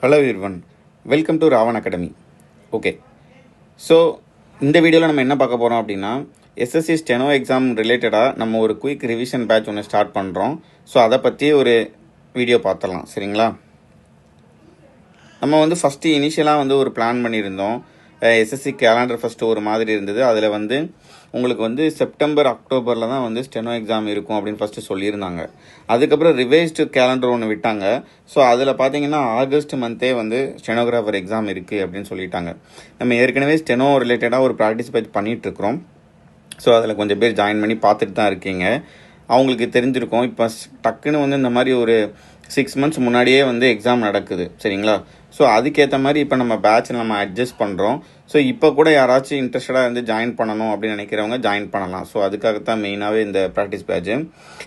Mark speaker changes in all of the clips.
Speaker 1: Hello everyone, welcome to Ravan academy. Okay, so இந்த வீடியோவில் நம்ம என்ன பார்க்க போகிறோம் அப்படின்னா, எஸ்எஸ்சி ஸ்டெனோ எக்ஸாம் ரிலேட்டடாக நம்ம ஒரு குயிக் ரிவிஷன் பேட்ச் ஒன்று ஸ்டார்ட் பண்ணுறோம். ஸோ அதை பற்றி ஒரு வீடியோ பார்த்துடலாம். சரிங்களா? நம்ம ஃபஸ்ட்டு இனிஷியலாக ஒரு பிளான் பண்ணியிருந்தோம். எஸ்எஸ்சி கேலண்டர் ஃபஸ்ட்டு ஒரு மாதிரி இருந்தது. அதில் உங்களுக்கு செப்டம்பர் அக்டோபரில் தான் ஸ்டெனோ எக்ஸாம் இருக்கும் அப்படின்னு ஃபஸ்ட்டு சொல்லியிருந்தாங்க. அதுக்கப்புறம் ரிவைஸ்டு கேலண்டர் ஒன்று விட்டாங்க. ஸோ அதில் பார்த்தீங்கன்னா ஆகஸ்ட் மந்த்தே ஸ்டெனோகிராஃபர் எக்ஸாம் இருக்குது அப்படின்னு சொல்லிட்டாங்க. நம்ம ஏற்கனவே ஸ்டெனோ ரிலேட்டடாக ஒரு ப்ராக்டிஸ் பேட்ச் பண்ணிகிட்ருக்குறோம். ஸோ அதில் கொஞ்சம் பேர் ஜாயின் பண்ணி பார்த்துட்டு தான் இருக்கீங்க. அவங்களுக்கு தெரிஞ்சிருக்கும். இப்போ டக்குன்னு இந்த மாதிரி ஒரு 6 months முன்னாடியே எக்ஸாம் நடக்குது. சரிங்களா? ஸோ அதுக்கேற்ற மாதிரி இப்போ நம்ம பேட்ச் நம்ம அட்ஜஸ்ட் பண்ணுறோம். ஸோ இப்போ கூட யாராச்சும் இன்ட்ரெஸ்டடாக ஜாயின் பண்ணணும் அப்படின்னு நினைக்கிறவங்க ஜாயின் பண்ணலாம். ஸோ அதுக்காகத்தான் மெயினாகவே இந்த ப்ராக்டிஸ் பேட்ச்.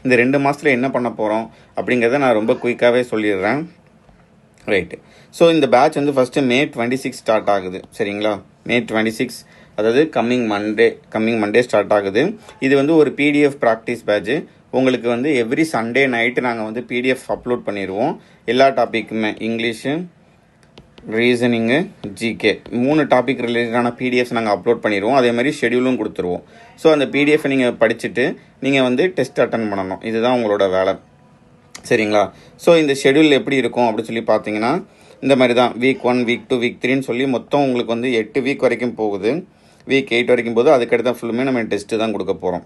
Speaker 1: இந்த 2 மாதத்தில் என்ன பண்ண போகிறோம் அப்படிங்கிறத நான் ரொம்ப குயிக்காகவே சொல்லிடுறேன். ரைட்டு. ஸோ இந்த பேட்ச் ஃபஸ்ட்டு May 26 ஸ்டார்ட் ஆகுது. சரிங்களா? May 26, அதாவது கம்மிங் மண்டே ஸ்டார்ட் ஆகுது. இது ஒரு பிடிஎஃப் ப்ராக்டிஸ் பேட்ச். உங்களுக்கு எவ்ரி சண்டே நைட்டு நாங்கள் பிடிஎஃப் அப்லோட் பண்ணிடுவோம். எல்லா டாப்பிக்குமே இங்கிலீஷு, ரீசனிங்கு, ஜிகே 3 டாபிக் ரிலேட்டடான பிடிஎஃப்ஸ் நாங்கள் அப்லோட் பண்ணிடுவோம். அதே மாதிரி ஷெடியூலும் கொடுத்துருவோம். ஸோ அந்த பிடிஎஃப்பை நீங்கள் படிச்சுட்டு நீங்கள் டெஸ்ட் அட்டன் பண்ணணும். இதுதான் உங்களோட வேலை. சரிங்களா? ஸோ இந்த ஷெடியூல் எப்படி இருக்கும் அப்படின்னு சொல்லி பார்த்தீங்கன்னா, இந்த மாதிரி தான் வீக் 1, வீக் 2, வீக் 3ன்னு சொல்லி மொத்தம் உங்களுக்கு 8 வீக் வரைக்கும் போகுது. வீக் 8 வரைக்கும் போகுது. அதுக்கடுத்த ஃபுல்லுமே நம்ம டெஸ்ட்டு தான் கொடுக்க போகிறோம்.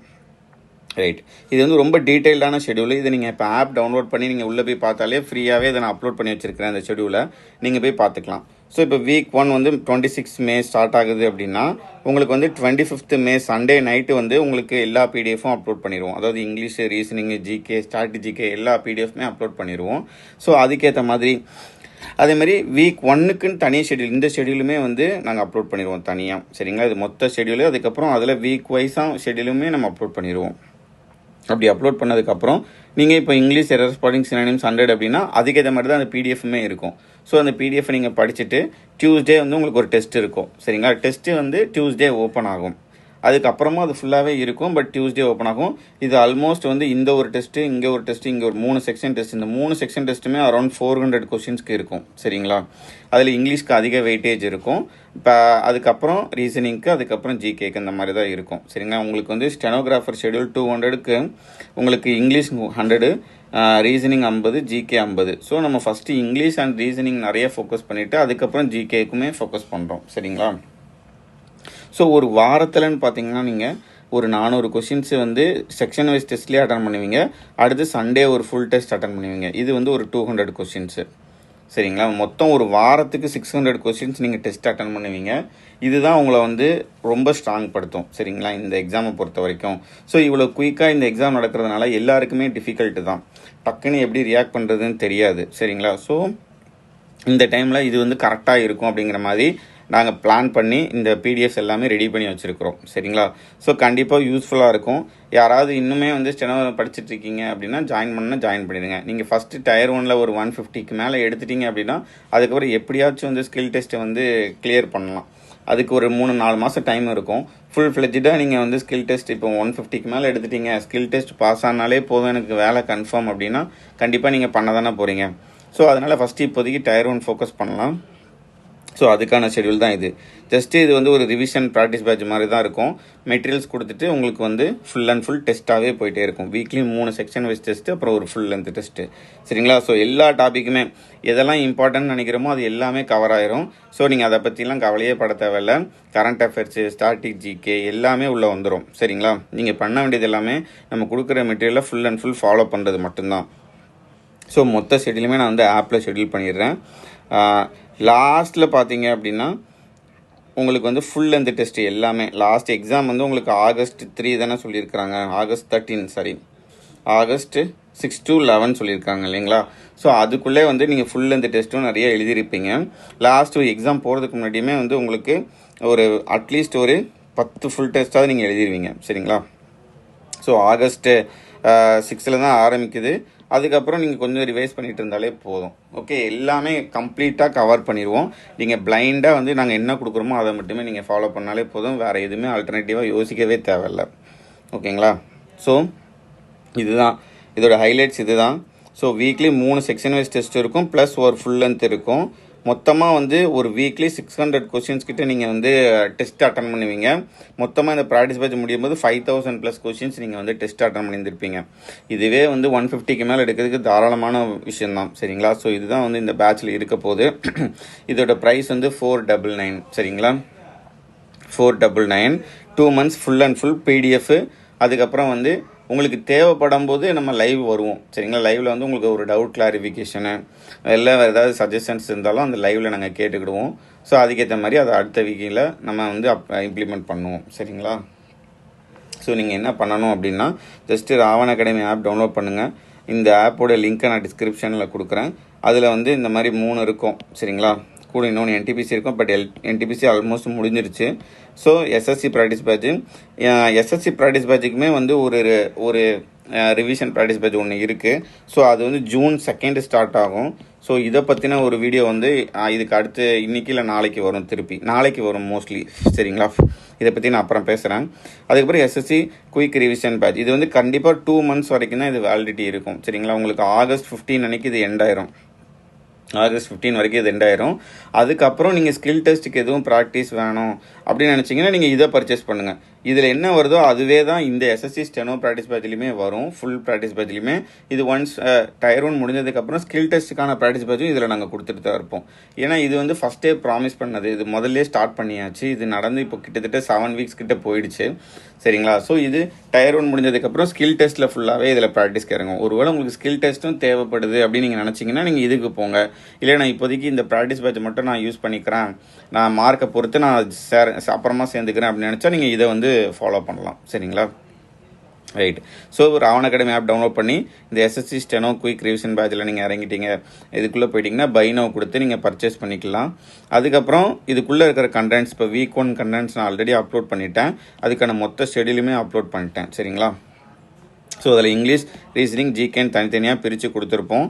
Speaker 1: ரைட். இது ரொம்ப டீட்டெயில்டான ஷெடியூல். இது நீங்கள் இப்போ ஆப் டவுன்லோட் பண்ணி நீங்கள் உள்ளே போய் பார்த்தாலே ஃப்ரீயாகவே இதை நான் அப்லோட் பண்ணி வச்சுருக்கிறேன். அந்த ஷெடியூலை நீங்கள் போய் பார்த்துக்கலாம். ஸோ இப்போ வீக் 1 26 May ஸ்டார்ட் ஆகுது அப்படின்னா, உங்களுக்கு 25th May சண்டே நைட்டு உங்களுக்கு எல்லா பிடிஎஃப்பும் அப்லோட் பண்ணிடுவோம். அதாவது இங்கிலீஷ், ரீசனிங்கு, ஜிகே, ஸ்ட்ராட்டஜிக்கே எல்லா பிடிஎஃப்மே அப்லோட் பண்ணிடுவோம். ஸோ அதுக்கேற்ற மாதிரி அதேமாதிரி வீக் 1க்குன்னு தனி ஷெடியூல், இந்த ஷெடியூலுமே நாங்கள் அப்லோட் பண்ணிடுவோம் தனியாக. சரிங்களா? இது மொத்த ஷெடியூலு. அதுக்கப்புறம் அதில் வீக் வைஸாக ஷெடியூலுமே நம்ம அப்லோட் பண்ணிடுவோம். அப்படி அப்லோட் பண்ணதுக்கப்புறம் நீங்கள் இப்போ இங்கிலீஷ் எரர் ஸ்பாட்டிங் சினானிம்ஸ் 100 அப்படின்னா அதுக்கேற்ற மாதிரி தான் அந்த பிடிஎஃப்மே இருக்கும். ஸோ அந்த பிடிஎஃப் நீங்கள் படிச்சுட்டு டியூஸ்டே உங்களுக்கு ஒரு டெஸ்ட் இருக்கும். சரிங்களா? டெஸ்ட்டு டியூஸ்டே ஓப்பன் ஆகும். அதுக்கப்புறமா அது ஃபுல்லாகவே இருக்கும். பட் டியூஸ்டே ஓப்பன் ஆகும். இது ஆல்மோஸ்ட் இந்த ஒரு டெஸ்ட்டு, இங்கே ஒரு டெஸ்ட்டு, இங்கே ஒரு 3 செக்ஷன் டெஸ்ட். இந்த 3 செக்ஷன் டெஸ்ட்டுமே அரௌண்ட் 400 கொஷின்ஸ்க்கு இருக்கும். சரிங்களா? அதில் இங்கிலீஷ்க்கு அதிக வெயிட்டேஜ் இருக்கும். இப்போ அதுக்கப்புறம் ரீசனிங்க்கு, அதுக்கப்புறம் ஜிகேக்கு இந்த மாதிரி தான் இருக்கும். சரிங்களா? உங்களுக்கு ஸ்டெனோகிராஃபர் ஷெடியூல் 200க்கு உங்களுக்கு இங்கிலீஷ் 100, ரீசனிங் 50, ஜிகே 50. ஸோ நம்ம ஃபஸ்ட்டு இங்கிலீஷ் அண்ட் ரீசனிங் நிறைய ஃபோக்கஸ் பண்ணிவிட்டு அதுக்கப்புறம் ஜிகேக்குமே ஃபோக்கஸ் பண்ணுறோம். சரிங்களா? ஸோ ஒரு வாரத்தில்னு பார்த்தீங்கன்னா நீங்கள் ஒரு 400 கொஷின்ஸு செக்ஷன் வைஸ் டெஸ்ட்லேயே அட்டன் பண்ணுவீங்க. அடுத்து சண்டே ஒரு ஃபுல் டெஸ்ட் அட்டன் பண்ணுவீங்க. இது ஒரு 200 கொஷின்ஸு. சரிங்களா? மொத்தம் ஒரு வாரத்துக்கு 600 கொஷின்ஸ் நீங்கள் டெஸ்ட் அட்டன் பண்ணுவீங்க. இதுதான் உங்களை ரொம்ப ஸ்ட்ராங் படுத்தும். சரிங்களா? இந்த எக்ஸாமை பொறுத்த வரைக்கும். ஸோ இவ்வளோ குயிக்காக இந்த எக்ஸாம் நடக்கிறதுனால எல்லாருக்குமே டிஃபிகல்ட்டு தான். டக்குன்னு எப்படி ரியாக்ட் பண்ணுறதுன்னு தெரியாது. சரிங்களா? ஸோ இந்த டைமில் இது கரெக்டாக இருக்கும் அப்படிங்கிற மாதிரி நாங்கள் பிளான் பண்ணி இந்த பிடிஎஃப்ஸ் எல்லாமே ரெடி பண்ணி வச்சுருக்கிறோம். சரிங்களா? ஸோ கண்டிப்பாக யூஸ்ஃபுல்லாக இருக்கும். யாராவது இன்னுமே ஸ்டெனோ படிச்சுட்ருக்கீங்க அப்படின்னா ஜாயின் பண்ணிடுங்க. நீங்கள் ஃபஸ்ட்டு டயர் 1ல் ஒரு 150க்கு மேலே எடுத்துட்டீங்க அப்படின்னா அதுக்கப்புறம் எப்படியாச்சும் ஸ்கில் டெஸ்ட்டை கிளியர் பண்ணலாம். அதுக்கு ஒரு 3-4 மாதம் டைம் இருக்கும். ஃபுல் ஃப்ளெஜ்டாக நீங்கள் ஸ்கில் டெஸ்ட் இப்போ 150க்கு மேலே எடுத்துட்டீங்க, ஸ்கில் டெஸ்ட் பாஸ் ஆனாலே போதும், எனக்கு வேலை கன்ஃபார்ம் அப்படின்னா கண்டிப்பாக நீங்கள் பண்ண தானே போகிறீங்க. ஸோ அதனால் ஃபஸ்ட்டு இப்போதைக்கு டயர் 1 ஃபோக்கஸ் பண்ணலாம். ஸோ அதுக்கான ஷெடியூல் தான் இது. ஜஸ்ட்டு இது ஒரு ரிவிஷன் ப்ராக்டிஸ் பேட்ச் மாதிரி தான் இருக்கும். மெட்டீரியல்ஸ் கொடுத்துட்டு உங்களுக்கு ஃபுல் அண்ட் ஃபுல் டெஸ்ட்டாகவே போயிட்டே இருக்கும். வீக்லி 3 செக்ஷன் வைஸ் டெஸ்ட்டு, அப்புறம் ஒரு ஃபுல் லென்த் டெஸ்ட்டு. சரிங்களா? ஸோ எல்லா டாப்பிக்குமே எதெல்லாம் இம்பார்ட்டன்ட் நினைக்கிறோமோ அது எல்லாமே கவர் ஆயிரும். ஸோ நீங்கள் அதை பற்றிலாம் கவலையே பட தேவையில்ல. கரண்ட் அஃபேர்ஸு, ஸ்டாட்டிக், ஜிகே எல்லாமே உள்ளே வந்துடும். சரிங்களா? நீங்கள் பண்ண வேண்டியது எல்லாமே நம்ம கொடுக்குற மெட்டீரியலை ஃபுல் அண்ட் ஃபுல் ஃபாலோ பண்ணுறது மட்டும்தான். ஸோ மொத்த ஷெடியூலுமே நான் ஆப்பில் ஷெடியூல் பண்ணிடுறேன். லாஸ்ட்டில் பார்த்தீங்க அப்படின்னா உங்களுக்கு ஃபுல் லென்த் டெஸ்ட் எல்லாமே லாஸ்ட் எக்ஸாம் உங்களுக்கு August 3 தானே சொல்லியிருக்கிறாங்க. August 6 to 11 சொல்லியிருக்காங்க இல்லைங்களா? ஸோ அதுக்குள்ளே நீங்கள் ஃபுல் லென்த் டெஸ்ட்டும் நிறைய எழுதியிருப்பீங்க. லாஸ்ட் எக்ஸாம் போகிறதுக்கு முன்னாடியுமே உங்களுக்கு ஒரு அட்லீஸ்ட் ஒரு 10 ஃபுல் டெஸ்ட்டாவது நீங்கள் எழுதிடுவீங்க. சரிங்களா? ஸோ August 6 தான் ஆரம்பிக்குது. அதுக்கப்புறம் நீங்கள் கொஞ்சம் ரிவைஸ் பண்ணிட்டு இருந்தாலே போதும். ஓகே, எல்லாமே கம்ப்ளீட்டாக கவர் பண்ணிடுவோம். நீங்கள் பிளைண்டாக நாங்கள் என்ன கொடுக்குறோமோ அதை மட்டுமே நீங்கள் ஃபாலோ பண்ணாலே போதும். வேறு எதுவுமே ஆல்டர்னேட்டிவாக யோசிக்கவே தேவையில்லை. ஓகேங்களா? ஸோ இதுதான் இதோட ஹைலைட்ஸ். இதுதான். So weekly 3 section wise test இருக்கும், ப்ளஸ் ஒரு ஃபுல் லென்த் இருக்கும். மொத்தமாக வந்து ஒரு வீக்லி 600 கொஷின்ஸ் கிட்ட நீங்கள் வந்து டெஸ்ட் அட்டன் பண்ணுவீங்க. மொத்தமாக இந்த ப்ராக்டிஸ் பேட்ச் முடியும் போது 5000+ கொஷின்ஸ் நீங்கள் வந்து டெஸ்ட் அட்டன் பண்ணியிருந்திருப்பீங்க. இதுவே வந்து 150க்கு மேலே எடுக்கிறதுக்கு தாராளமான விஷயம்தான். சரிங்களா? ஸோ இதுதான் வந்து இந்த பேட்சில் இருக்க போது. இதோட ப்ரைஸ் வந்து 499. சரிங்களா? 499 2 months full and full PDF. அதுக்கப்புறம் வந்து உங்களுக்கு தேவைப்படும் போது நம்ம லைவ் வருவோம். சரிங்களா? லைவில் வந்து உங்களுக்கு ஒரு டவுட் கிளாரிஃபிகேஷனு இல்லை வேறு ஏதாவது சஜஷன்ஸ் இருந்தாலும் அந்த லைவில் நாங்கள் கேட்டுக்கிடுவோம். ஸோ அதுக்கேற்ற மாதிரி அதை அடுத்த வீக்கில் நம்ம வந்து இம்ப்ளிமெண்ட் பண்ணுவோம். சரிங்களா? ஸோ நீங்கள் என்ன பண்ணணும் அப்படின்னா just Raavan academy app download பண்ணுங்கள். இந்த ஆப்போட லிங்க்கை நான் டிஸ்கிரிப்ஷனில் கொடுக்குறேன். அதில் வந்து இந்த மாதிரி 3 இருக்கும். சரிங்களா? கூட இன்னொன்று NTPC இருக்கும். பட் NTPC ஆல்மோஸ்ட் முடிஞ்சிருச்சு. So SSC practice batch, SSC practice பேட்சுக்குமே வந்து ஒரு ரிவிஷன் ப்ராக்டிஸ் பேட்ச் ஒன்று இருக்குது. ஸோ அது வந்து June 2 ஸ்டார்ட் ஆகும். ஸோ இதை பற்றின ஒரு வீடியோ வந்து இதுக்கு அடுத்து இன்றைக்கி இல்லை நாளைக்கு வரும். நாளைக்கு வரும் மோஸ்ட்லி. சரிங்களா? இதை பற்றி நான் அப்புறம் பேசுகிறேன். அதுக்கப்புறம் SSC குயிக் ரிவிஷன் பேட்ச், இது வந்து கண்டிப்பாக 2 months வரைக்கும் தான் இது வேலிடிட்டி இருக்கும். சரிங்களா? உங்களுக்கு August 15 அன்றைக்கி இது எண்ட் ஆயிரும். August 15 வரைக்கும் இது எண்டாயிரும். அதுக்கப்புறம் நீங்கள் ஸ்கில் டெஸ்ட்டுக்கு எதுவும் ப்ராக்டிஸ் வேணும் அப்படின்னு நினச்சிங்கன்னா நீங்கள் இதை பர்ச்சேஸ் பண்ணுங்கள். இதில் என்ன வருதோ அதுவே தான் இந்த SSC ஸ்டெனோ ப்ராக்டிஸ் பேட்ச்லையுமே வரும். ஃபுல் ப்ராக்டிஸ் பேட்ச்லையுமே இது ஒன்ஸ் Tier 1 முடிஞ்சதுக்கப்புறம் ஸ்கில் டெஸ்ட்டுக்கான ப்ராக்டிஸ் பேட்சும் இதில் நாங்கள் கொடுத்துட்டு தான் இருப்போம். ஏன்னா இது வந்து ஃபஸ்ட்டே ப்ராமிஸ் பண்ணது, இது முதல்ல ஸ்டார்ட் பண்ணியாச்சு. இது நடந்து இப்போ கிட்டத்தட்ட 7 weeks கிட்ட போயிடுச்சு. சரிங்களா? ஸோ இது Tier 1 முடிஞ்சதுக்கப்புறம் ஸ்கில் டெஸ்ட்டில் ஃபுல்லாகவே இதில் ப்ராக்டிஸ்க்கு இறங்கும். ஒருவேளை உங்களுக்கு ஸ்கில் டெஸ்ட்டும் தேவைப்படுது அப்படின்னு நீங்கள் நினச்சிங்கன்னா நீங்கள் இதுக்கு போங்க. இல்லை நான் இப்போதைக்கு இந்த ப்ராக்டிஸ் பேட்ச் மட்டும் நான் யூஸ் பண்ணிக்கிறேன், நான் மார்க்கை பொறுத்து நான் அப்புறமா சேர்ந்துக்கிறேன் அப்படின்னு நினச்சா நீங்கள் இதை வந்து ஃபாலோ பண்ணலாம். சரிங்களா? Right. So Ravan academy app download பண்ணி இந்த SSC ஸ்டெனோ குயிக் ரிவிஷன் பேட்சில் நீங்கள் இறங்கிட்டீங்க. இதுக்குள்ளே போயிட்டீங்கன்னா பை நவ் கொடுத்து நீங்கள் பர்ச்சேஸ் பண்ணிக்கலாம். அதுக்கப்புறம் இதுக்குள்ளே இருக்கிற கண்டென்ட்ஸ், இப்போ வீக் 1 கண்டென்ட்ஸ் நான் ஆல்ரெடி அப்லோட் பண்ணிட்டேன். அதுக்கான மொத்த ஷெடியூலுமே அப்லோட் பண்ணிட்டேன். சரிங்களா? ஸோ அதில் இங்கிலீஷ், ரீசனிங், ஜிகேன்னு தனித்தனியாக பிரித்து கொடுத்துருப்போம்.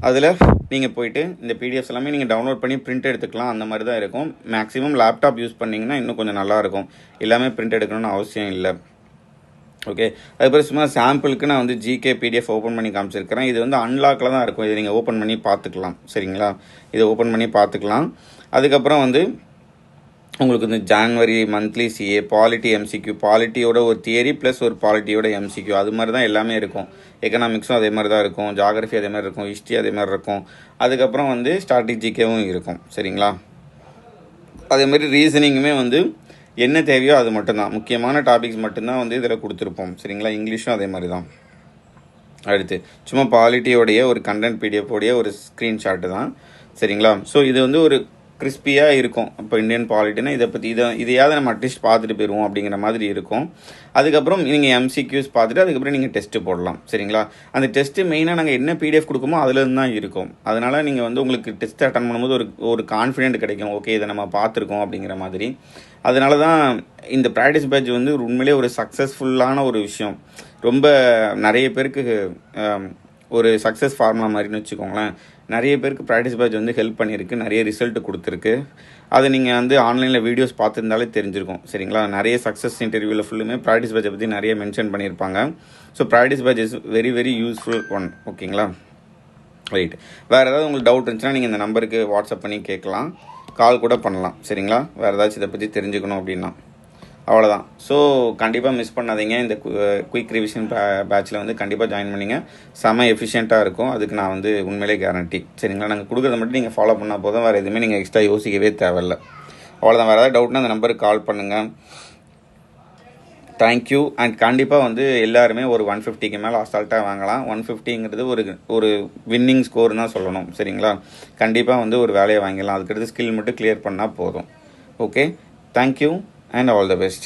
Speaker 1: அதில் நீங்கள் போயிட்டு இந்த PDFs எல்லாமே நீங்கள் டவுன்லோட் பண்ணி பிரிண்ட் எடுத்துக்கலாம். அந்த மாதிரி தான் இருக்கும். மேக்ஸிமம் லேப்டாப் யூஸ் பண்ணிங்கன்னா இன்னும் கொஞ்சம் நல்லாயிருக்கும். எல்லாமே பிரிண்ட் எடுக்கணும்னு அவசியம் இல்லை. ஓகே. அதுக்கப்புறம் சும்மா சாம்பிளுக்கு நான் வந்து GK PDF ஓப்பன் பண்ணி காமிச்சிருக்கிறேன். இது வந்து அன்லாக்கில் தான் இருக்கும். இதை நீங்கள் ஓப்பன் பண்ணி பார்த்துக்கலாம். சரிங்களா? இதை ஓப்பன் பண்ணி பார்த்துக்கலாம். அதுக்கப்புறம் வந்து உங்களுக்கு இந்த January monthly CA polity MCQ, பாலிட்டியோட ஒரு தியரி ப்ளஸ் ஒரு பாலிட்டியோட MCQ, அது மாதிரி தான் எல்லாமே இருக்கும். எக்கனாமிக்ஸும் அதே மாதிரி தான் இருக்கும். ஜாகிரஃபி அதே மாதிரி இருக்கும். ஹிஸ்ட்ரி அதே மாதிரி இருக்கும். அதுக்கப்புறம் வந்து ஸ்ட்ராட்டஜிக்காவும் இருக்கும். சரிங்களா? அதேமாதிரி ரீசனிங்குமே வந்து என்ன தேவையோ அது மட்டும்தான், முக்கியமான டாபிக்ஸ் மட்டும்தான் வந்து இதில் கொடுத்துருப்போம். சரிங்களா? இங்கிலீஷும் அதே மாதிரி தான். அடுத்து சும்மா பாலிட்டியோடைய ஒரு கண்டென்ட் PDF உடைய ஒரு ஸ்க்ரீன்ஷாட்டு தான். சரிங்களா? ஸோ இது வந்து ஒரு கிறிஸ்பியாக இருக்கும். இப்போ இந்தியன் பாலிட்டினா இதையாவது நம்ம அட்லீஸ்ட் பார்த்துட்டு போயிடுவோம் அப்படிங்கிற மாதிரி இருக்கும். அதுக்கப்புறம் நீங்கள் MCQs பார்த்துட்டு அதுக்கப்புறம் நீங்கள் டெஸ்ட்டு போடலாம். சரிங்களா? அந்த டெஸ்ட்டு மெயினாக நாங்கள் என்ன PDF கொடுக்குமோ அதுலேருந்து தான் இருக்கும். அதனால் நீங்கள் வந்து உங்களுக்கு டெஸ்ட் அட்டன் பண்ணும்போது ஒரு கான்ஃபிடென்ட் கிடைக்கும். ஓகே, இதை நம்ம பார்த்துருக்கோம் அப்படிங்கிற மாதிரி. அதனால தான் இந்த ப்ராக்டிஸ் பேட்ச் வந்து உண்மையிலே ஒரு சக்ஸஸ்ஃபுல்லான ஒரு விஷயம். ரொம்ப நிறைய பேருக்கு ஒரு சக்ஸஸ் ஃபார்முலா மாதிரின்னு வச்சுக்கோங்களேன். நிறைய பேருக்கு ப்ராக்டிஸ் பேட்ச் வந்து ஹெல்ப் பண்ணியிருக்கு, நிறைய ரிசல்ட் கொடுத்துருக்கு. அதை நீங்கள் வந்து ஆன்லைனில் வீடியோஸ் பார்த்துருந்தாலே தெரிஞ்சிருக்கும். சரிங்களா? நிறைய சக்ஸஸ் இன்டர்வியூவில் ஃபுல்லுமே ப்ராக்டிஸ் பேட்சை பற்றி நிறைய மென்ஷன் பண்ணியிருப்பாங்க. So practice batch is very very useful one. ஓகேங்களா? ரைட். வேறு ஏதாவது உங்களுக்கு டவுட் இருந்துச்சுன்னா நீங்கள் இந்த நம்பருக்கு வாட்ஸ்அப் பண்ணி கேட்கலாம், கால் கூட பண்ணலாம். சரிங்களா? வேறு ஏதாச்சும் இதை பற்றி தெரிஞ்சுக்கணும் அப்படின்னா. அவ்வளோதான். ஸோ கண்டிப்பாக மிஸ் பண்ணாதீங்க. இந்த குயிக் ரிவிஷன் பேட்சில் வந்து கண்டிப்பாக ஜாயின் பண்ணிங்க. செம எஃபிஷியண்ட்டாக இருக்கும். அதுக்கு நான் வந்து உண்மையிலே கேரண்டி. சரிங்களா? நாங்கள் கொடுக்குறத மட்டும் நீங்கள் ஃபாலோ பண்ணால் போதும். வேறு எதுவுமே நீங்கள் எக்ஸ்ட்ரா யோசிக்கவே தேவையில்ல. அவ்வளோதான். வேறு ஏதாவது டவுட்னா அந்த நம்பருக்கு கால் பண்ணுங்கள். தேங்க்யூ. அண்ட் கண்டிப்பாக வந்து எல்லாருமே ஒரு 150க்கு மேலே அசால்ட்டாக வாங்கலாம். 150ங்கிறது ஒரு வின்னிங் ஸ்கோர் தான் சொல்லணும். சரிங்களா? கண்டிப்பாக வந்து ஒரு வேலையை வாங்கிடலாம். அதுக்கடுத்து ஸ்கில் மட்டும் கிளியர் பண்ணால் போதும். Okay, thank you and all the best.